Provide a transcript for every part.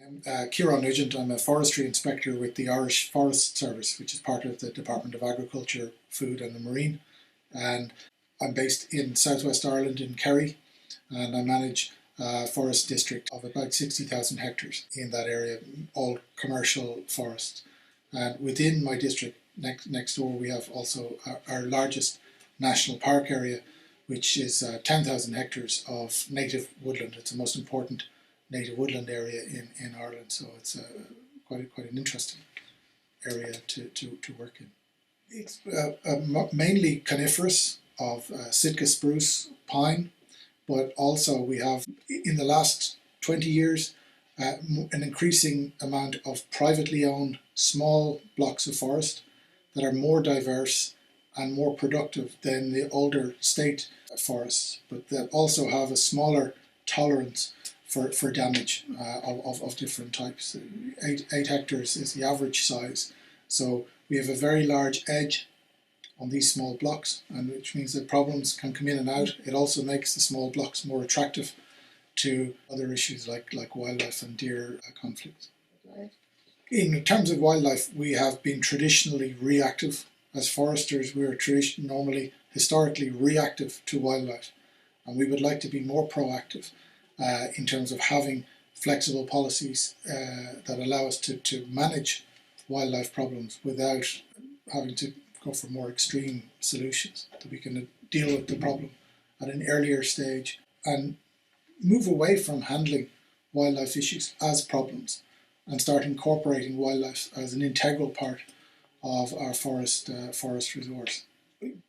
I'm Ciaran Nugent. I'm a forestry inspector with the Irish Forest Service, which is part of the Department of Agriculture, Food and the Marine. And I'm based in southwest Ireland in Kerry, and I manage a forest district of about 60,000 hectares in that area, all commercial forests. And within my district, next door, we have also our largest national park area, which is 10,000 hectares of native woodland. It's the most important native woodland area in Ireland, so it's quite an interesting area to work in. It's mainly coniferous of Sitka spruce, pine, but also we have, in the last 20 years, an increasing amount of privately owned small blocks of forest that are more diverse and more productive than the older state forests, but that also have a smaller tolerance for damage of different types. 8 hectares is the average size, so we have a very large edge on these small blocks, and which means that problems can come in and out. It also makes the small blocks more attractive to other issues like wildlife and deer conflicts. In terms of wildlife, we have been traditionally reactive. As foresters, we are normally historically reactive to wildlife, and we would like to be more proactive in terms of having flexible policies that allow us to manage wildlife problems without having to go for more extreme solutions, that we can deal with the problem at an earlier stage and move away from handling wildlife issues as problems and start incorporating wildlife as an integral part of our forest resource.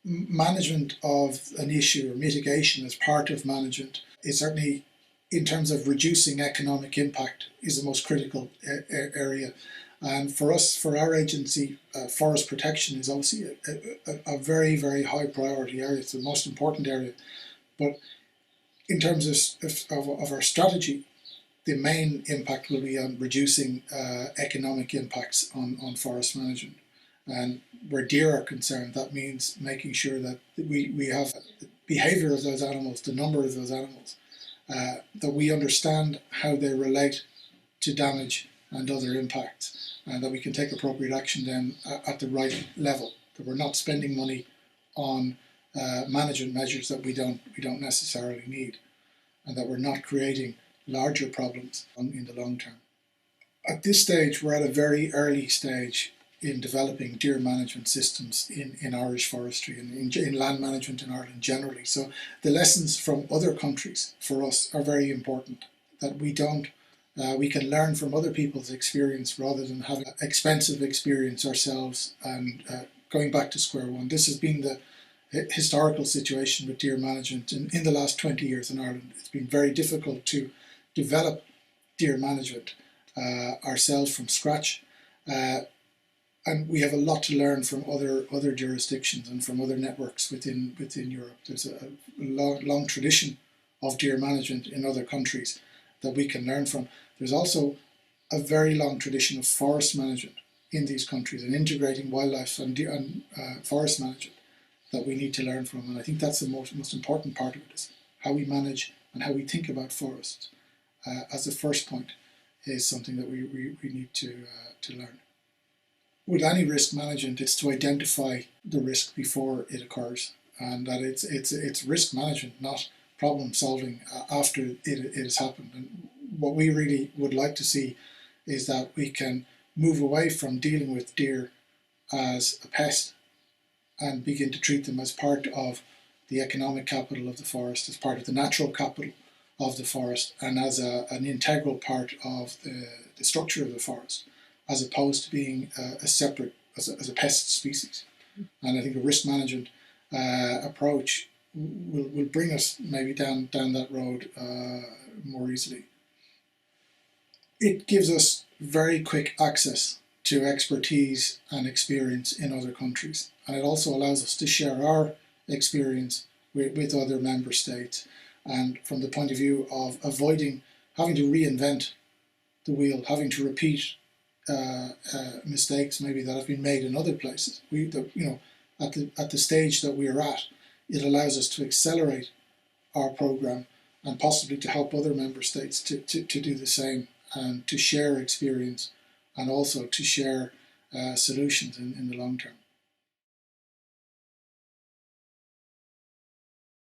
Management of an issue or mitigation as part of management is certainly, in terms of reducing economic impact, is the most critical area. And for us, for our agency, forest protection is obviously a very, very high priority area. It's the most important area. But in terms of our strategy, the main impact will be on reducing economic impacts on forest management. And where deer are concerned, that means making sure that we have the behaviour of those animals, the number of those animals, that we understand how they relate to damage and other impacts, and that we can take appropriate action then at the right level, that we're not spending money on management measures that we don't necessarily need, and that we're not creating larger problems in the long term. At this stage, we're at a very early stage in developing deer management systems in Irish forestry and in land management in Ireland generally. So the lessons from other countries for us are very important, that we can learn from other people's experience rather than having expensive experience ourselves and going back to square one. This has been the historical situation with deer management in the last 20 years in Ireland. It's been very difficult to develop deer management ourselves from scratch. And we have a lot to learn from other jurisdictions and from other networks within Europe. There's a long tradition of deer management in other countries that we can learn from. There's also a very long tradition of forest management in these countries and integrating wildlife and forest management that we need to learn from. And I think that's the most important part of it, is how we manage and how we think about forests as a first point is something that we need to learn. With any risk management, it's to identify the risk before it occurs, and that it's risk management, not problem solving after it has happened. And what we really would like to see is that we can move away from dealing with deer as a pest and begin to treat them as part of the economic capital of the forest, as part of the natural capital of the forest, and as an integral part of the structure of the forest, as opposed to being a separate, as a pest species. And I think a risk management approach will bring us maybe down that road more easily. It gives us very quick access to expertise and experience in other countries, and it also allows us to share our experience with other member states, and from the point of view of avoiding having to reinvent the wheel, having to repeat mistakes maybe that have been made in other places. At the stage that we are at, it allows us to accelerate our program and possibly to help other member states to do the same and to share experience and also to share solutions in the long term.